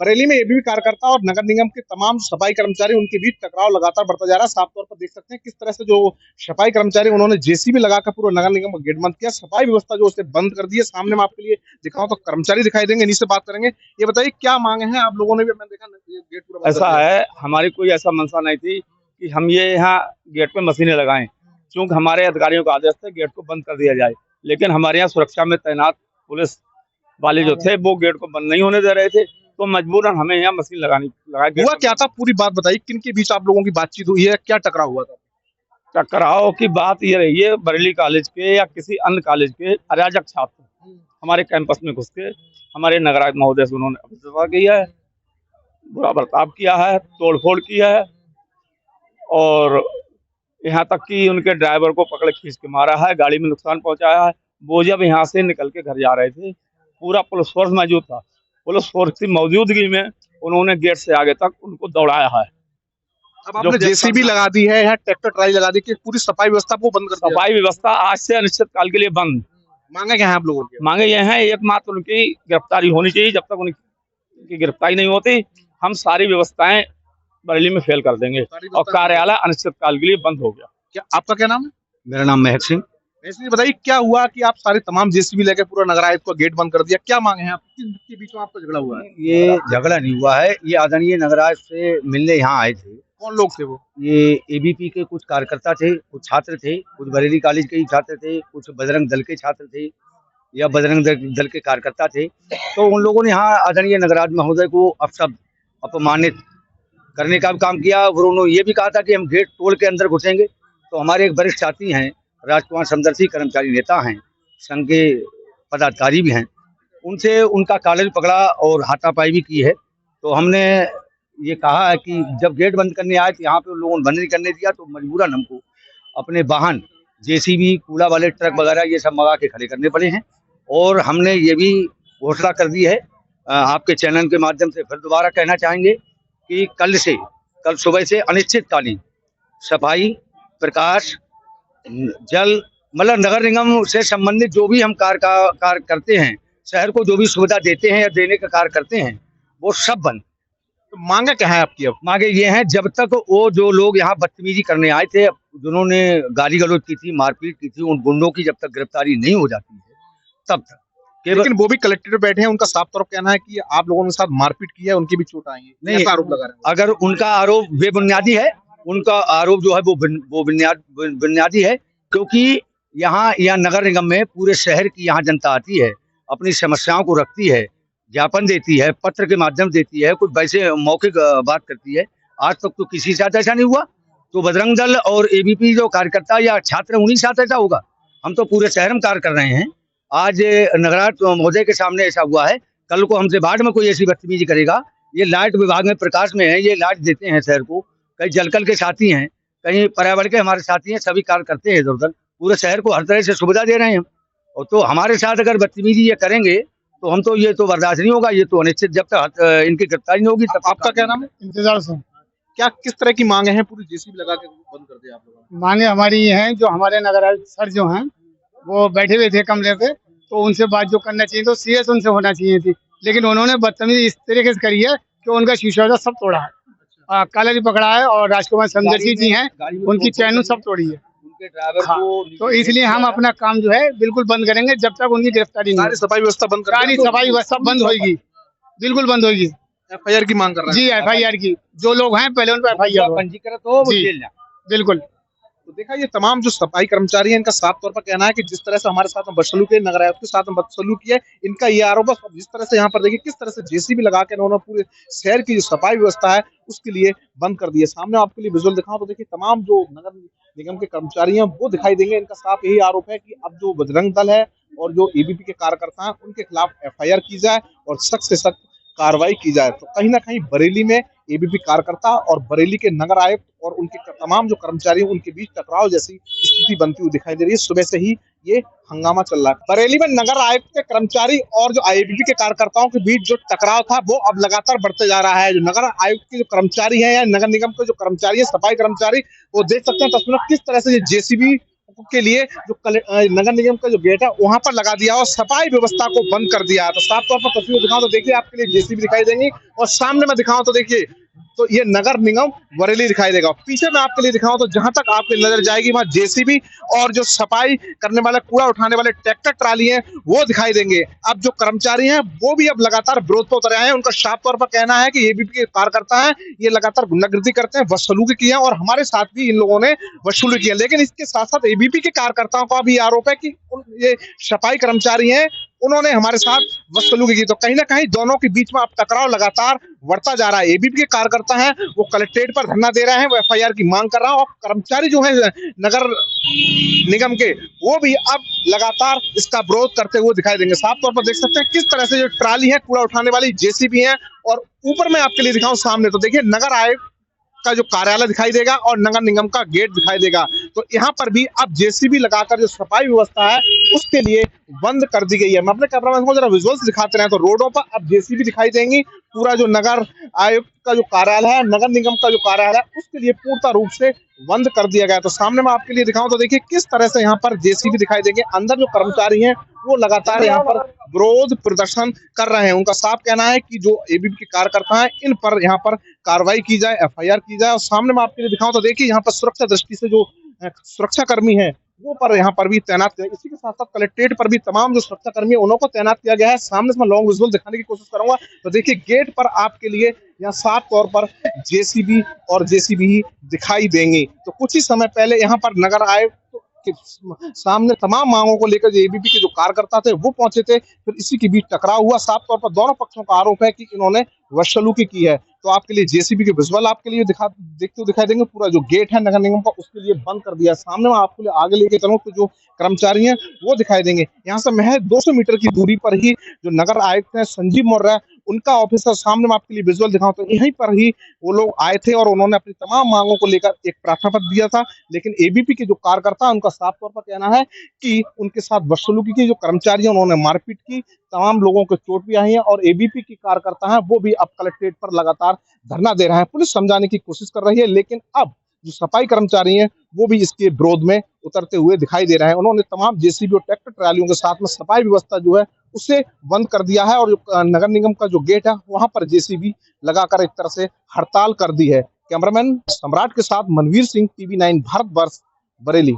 बरेली में एबीवी कार्यकर्ता और नगर निगम के तमाम सफाई कर्मचारी उनके बीच टकराव लगातार बढ़ता जा रहा है। साफ तौर पर देख सकते हैं किस तरह से जो सफाई कर्मचारी उन्होंने जेसीबी लगाकर पूरा नगर निगम का गेट बंद किया, सफाई व्यवस्था जो उसे बंद कर दी है। सामने मैं आपके लिए दिखाऊं तो कर्मचारी दिखाई देंगे, इन्हीं से बात करेंगे। ये बताइए क्या मांगे हैं आप लोगों ने भी? मैंने देखा ये गेट पूरा बंद ऐसा है, हमारी कोई ऐसा मंशा नहीं थी कि हम ये यहाँ गेट पे मशीनें लगाएं, क्योंकि हमारे अधिकारियों का आदेश था गेट को बंद कर दिया जाए। लेकिन हमारे यहाँ सुरक्षा में तैनात पुलिस वाले जो थे वो गेट को बंद नहीं होने दे रहे थे, तो मजबूरन हमें यहाँ मशीन लगाई। हुआ क्या था, पूरी बात बताइए। किन के बीच आप लोगों की बातचीत हुई है, क्या टकराव हुआ था? टकराव की बात ये रही है, बरेली कॉलेज के या किसी अन्य कॉलेज के अराजक छात्र हमारे कैंपस में घुस के हमारे नगरायुक्त महोदय से उन्होंने अभद्रता की है, बुरा बर्ताव किया है, तोड़फोड़ की है, और यहाँ तक कि उनके ड्राइवर को पकड़ खींच के मारा है, गाड़ी में नुकसान पहुंचाया है। वो जब यहाँ से निकल के घर जा रहे थे, पूरा पुलिस फोर्स मौजूद था। पुलिस फोर्स की मौजूदगी में उन्होंने गेट से आगे तक उनको दौड़ाया है। अब आपने जेसीबी लगा दी है, यहाँ ट्रैक्टर ट्राली लगा दी कि पूरी सफाई व्यवस्था को बंद कर दिया? सफाई व्यवस्था आज से अनिश्चित काल के लिए बंद। मांगे क्या है आप लोगों की? मांगे ये हैं, एकमात्र उनकी गिरफ्तारी होनी चाहिए। जब तक उनकी गिरफ्तारी नहीं होती, हम सारी व्यवस्थाएं बरेली में फेल कर देंगे और कार्यालय अनिश्चित काल के लिए बंद हो गया। क्या आपका क्या नाम है? मेरा नाम महक सिंह। इसलिए बताइए क्या हुआ कि आप सारे तमाम जेसीबी लेके पूरा नगरायुक्त को गेट बंद कर दिया? क्या मांगे हैं आप? किसके बीच में आपका झगड़ा हुआ है? ये झगड़ा नहीं हुआ है, ये आदरणीय नगरायुक्त से मिलने यहाँ आए थे। कौन लोग थे वो? ये एबीपी के कुछ कार्यकर्ता थे, कुछ छात्र थे, कुछ बरेली कॉलेज के ही छात्र थे, कुछ बजरंग दल के छात्र थे या बजरंग दल के कार्यकर्ता थे। तो उन लोगों ने यहाँ आदरणीय नगरायुक्त महोदय को अपमानित करने का भी काम किया। और उन्होंने ये भी कहा था कि हम गेट तोड़ के अंदर घुसेंगे। तो हमारे एक वरिष्ठ साथी हैं, राजकुमार समदर्शी, कर्मचारी नेता हैं, संघ के पदाधिकारी भी हैं, उनसे उनका कॉलर पकड़ा और हाथापाई भी की है। तो हमने ये कहा है कि जब गेट बंद करने आए तो यहाँ पे लोगों ने बंद नहीं करने दिया, तो मजबूरन हमको अपने वाहन जेसीबी, कूड़ा वाले ट्रक वगैरह ये सब मंगा के खड़े करने पड़े हैं। और हमने ये भी घोषणा कर दी है, आपके चैनल के माध्यम से फिर दोबारा कहना चाहेंगे कि कल सुबह से अनिश्चितकालीन सफाई, प्रकाश, जल, मतलब नगर निगम से संबंधित जो भी हम कार्य करते हैं, शहर को जो भी सुविधा देते हैं या देने का कार्य करते हैं, वो सब बंद। तो मांगे क्या है आपकी? अब मांगे ये हैं, जब तक वो जो लोग यहाँ बदतमीजी करने आए थे, जिन्होंने गाली गलौज की थी, मारपीट की थी, उन गुंडों की जब तक गिरफ्तारी नहीं हो जाती है तब तक। लेकिन वो भी कलेक्ट्रेट पे बैठे हैं, उनका साफ तौर पर कहना है कि आप लोगों के साथ मारपीट की है, उनकी भी चोट आई है, नहीं ऐसा आरोप लगा रहे हैं। अगर उनका आरोप बेबुनियादी है, उनका आरोप जो है वो बुनियादी है, क्योंकि यहाँ नगर निगम में पूरे शहर की यहाँ जनता आती है, अपनी समस्याओं को रखती है, ज्ञापन देती है, पत्र के माध्यम देती है, कुछ वैसे मौखिक बात करती है। आज तक तो किसी के साथ ऐसा नहीं हुआ। तो बजरंग दल और एबीपी जो कार्यकर्ता या छात्र, उन्हीं साथ ऐसा होगा? हम तो पूरे शहर में कार्य कर रहे हैं। आज नगरायुक्त महोदय के सामने ऐसा हुआ है, कल को हमसे बाद में कोई ऐसी बदतमीजी करेगा। ये लाइट विभाग में प्रकाश में है, ये लाइट देते हैं शहर को, कहीं जलकल के साथी हैं, कहीं पर्यावरण के हमारे साथी हैं, सभी कार्य करते हैं इधर उधर, पूरे शहर को हर तरह से सुविधा दे रहे हैं। और तो हमारे साथ अगर बदतमीजी ये करेंगे तो हम तो ये तो बर्दाश्त नहीं होगा। ये तो अनिश्चित जब तक इनकी गिरफ्तारी नहीं होगी तब। आपका क्या नाम है? इंतजार से। क्या किस तरह की मांगे हैं? पूरी जेसीबी लगा के बंद कर दिया आप लोगों? मांगे हमारी ये हैं, जो हमारे नगरायुक्त सर जो हैं वो बैठे हुए थे कमरे पे, तो उनसे बात जो करना चाहिए तो सीएस उनसे होना चाहिए थी, लेकिन उन्होंने बदतमीजी इस तरीके से करी है कि उनका शीशा सब तोड़ा है, काला भी पकड़ा है, और राजकुमार समदर्शी जी हैं, उनकी चैन सब तोड़ी है। उनके ड्राइवर हाँ, तो इसलिए हम अपना काम जो है बिल्कुल बंद करेंगे जब तक उनकी गिरफ्तारी नहीं। सारी सफाई व्यवस्था बंद, सारी सफाई व्यवस्था बंद होगी, बिल्कुल बंद होगी। एफआईआर की मांग कर रहे हैं? जी, एफआईआर की, जो लोग हैं पहले उन पर एफआईआर पंजीकृत हो, वो जेल जाए। बिल्कुल। तो देखा, ये तमाम जो सफाई कर्मचारी हैं, इनका साफ तौर पर कहना है कि जिस तरह से हमारे साथ में बदसलूकी है, नगरायुक्त के साथ में बदसलूकी है, इनका ये आरोप है। जिस तरह से यहाँ पर देखिए किस तरह से जेसीबी लगा के उन्होंने पूरे शहर की जो सफाई व्यवस्था है उसके लिए बंद कर दिया। सामने आपके लिए विजुअल दिखाऊं तो देखिए तमाम जो नगर निगम के कर्मचारी हैं वो दिखाई देंगे। इनका साफ यही आरोप है कि अब जो बजरंग दल है और जो एबीपी के कार्यकर्ता हैं उनके खिलाफ एफआईआर की जाए और सख्त से सख्त कार्रवाई की जाए। तो कहीं ना कहीं बरेली में एबीपी कार्यकर्ता और बरेली के नगर आयुक्त और उनके तमाम जो कर्मचारी हैं उनके बीच टकराव जैसी स्थिति बनती हुई दिखाई दे रही है। सुबह से ही ये हंगामा चल रहा है। बरेली में नगर आयुक्त के कर्मचारी और जो एबीपी के कार्यकर्ताओं के बीच जो टकराव था वो अब लगातार बढ़ते जा रहा है। जो नगर आयुक्त के जो कर्मचारी हैं या नगर निगम के जो कर्मचारी है, सफाई कर्मचारी, वो देख सकते हैं तस्वीर किस तरह से जेसीबी के लिए जो नगर निगम का जो गेट है वहां पर लगा दिया और सफाई व्यवस्था को बंद कर दिया। तो साफ तौर पर तस्वीर दिखाऊं तो देखिए आपके लिए जेसीबी दिखाई देंगी और सामने में दिखाऊं तो देखिए तो ये नगर निगम बरेली दिखाई देगा। पीछे मैं आपके लिए दिखाऊं तो जहां तक आपकी नजर जाएगी वहां जेसीबी और जो सफाई करने वाले कूड़ा उठाने वाले ट्रैक्टर ट्राली हैं वो दिखाई देंगे। अब जो कर्मचारी हैं वो भी अब लगातार विरोध पर उतरे हैं। उनका साफ तौर पर कहना है कि एबीपी के कार्यकर्ता हैं ये लगातार गुंडागर्दी करते हैं, बदसलूकी की है और हमारे साथ भी इन लोगों ने बदसलूकी किया। लेकिन इसके साथ साथ एबीपी के कार्यकर्ताओं का भी आरोप है कि ये सफाई कर्मचारी हैं उन्होंने हमारे साथ बदसलूकी की। तो कहीं ना कहीं दोनों के बीच में अब टकराव लगातार बढ़ता जा रहा है। एबीपी के कार्यकर्ता हैं वो कलेक्ट्रेट पर धरना दे रहे हैं, वो एफआईआर की मांग कर रहा है और कर्मचारी जो है नगर निगम के वो भी अब लगातार इसका विरोध करते हुए दिखाई देंगे। साफ तौर पर देख सकते हैं किस तरह से जो ट्राली है कूड़ा उठाने वाली जेसीबी है और ऊपर मैं आपके लिए दिखाऊं सामने तो देखिए नगर आयोग का जो कार्यालय दिखाई देगा और नगर निगम का गेट दिखाई देगा। तो यहाँ पर भी अब जेसीबी लगाकर जो सफाई व्यवस्था है उसके लिए बंद कर दी गई है। मैं अपने कैमरामैन को जरा विजुअल्स दिखाते रहे तो रोडों पर अब जेसीबी दिखाई देंगी। पूरा जो नगर आयुक्त का जो कार्यालय है नगर निगम का जो कार्यालय है उसके लिए पूर्ण रूप से बंद कर दिया गया। तो सामने मैं आपके लिए दिखाऊं तो देखिए किस तरह से यहाँ पर जेसीबी दिखाई देंगे। अंदर जो कर्मचारी हैं वो लगातार यहाँ पर विरोध प्रदर्शन कर रहे हैं। उनका साफ कहना है कि जो एबीपी के कार्यकर्ता हैं इन पर यहाँ पर कार्रवाई की जाए, एफआईआर की जाए। और सामने मैं आपके लिए दिखाऊं तो देखिए यहाँ पर सुरक्षा दृष्टि से जो सुरक्षा कर्मी है वो पर यहाँ पर भी तैनात किया। इसी के साथ साथ कलेक्ट्रेट पर भी तमाम जो सुरक्षा कर्मी है उनको तैनात किया गया है। सामने से मैं लॉन्ग विजुअल दिखाने की कोशिश करूंगा तो देखिए गेट पर आपके लिए यहाँ साफ तौर पर जेसीबी और जेसीबी ही दिखाई देंगी। तो कुछ ही समय पहले यहाँ पर नगर आयोग के सामने तमाम मांगों को लेकर जो एबीपी के जो कार्यकर्ता थे वो पहुंचे थे, फिर इसी के बीच टकराव हुआ। साफ तौर पर दोनों पक्षों का आरोप है कि इन्होंने बदसलूकी की है। तो आपके लिए जेसीबी के विजुअल आपके लिए देखते हुए दिखाई देंगे। पूरा जो गेट है नगर निगम का उसके लिए बंद कर दिया। सामने में आपके लिए आगे लेके चलूं तो जो कर्मचारी हैं वो दिखाई देंगे। यहाँ से महज 200 मीटर की दूरी पर ही जो नगर आयुक्त है संजीव मौर्य उनका ऑफिस है। सामने में आपके लिए विजुअल दिखाऊं तो यहीं पर ही वो लोग आए थे और उन्होंने अपनी तमाम मांगों को लेकर एक प्रार्थना पत्र दिया था। लेकिन एबीपी के जो कार्यकर्ता उनका साफ तौर पर कहना है कि उनके साथ बदसलूकी की, जो कर्मचारी हैं उन्होंने मारपीट की, तमाम लोगों को चोट भी आई है और एबीपी के कार्यकर्ता हैं वो भी अब कलेक्ट्रेट पर लगातार धरना दे रहे हैं। पुलिस समझाने की कोशिश कर रही है लेकिन अब जो सफाई कर्मचारी हैं वो भी इसके विरोध में उतरते हुए दिखाई दे रहे हैं। उन्होंने तमाम जेसीबी और ट्रैक्टर ट्रालियों के साथ में सफाई व्यवस्था जो है उसे बंद कर दिया है और जो नगर निगम का जो गेट है वहां पर जेसीबी लगाकर एक तरह से हड़ताल कर दी है। कैमरामैन सम्राट के साथ मनवीर सिंह, टीवी 9 भारतवर्ष, बरेली।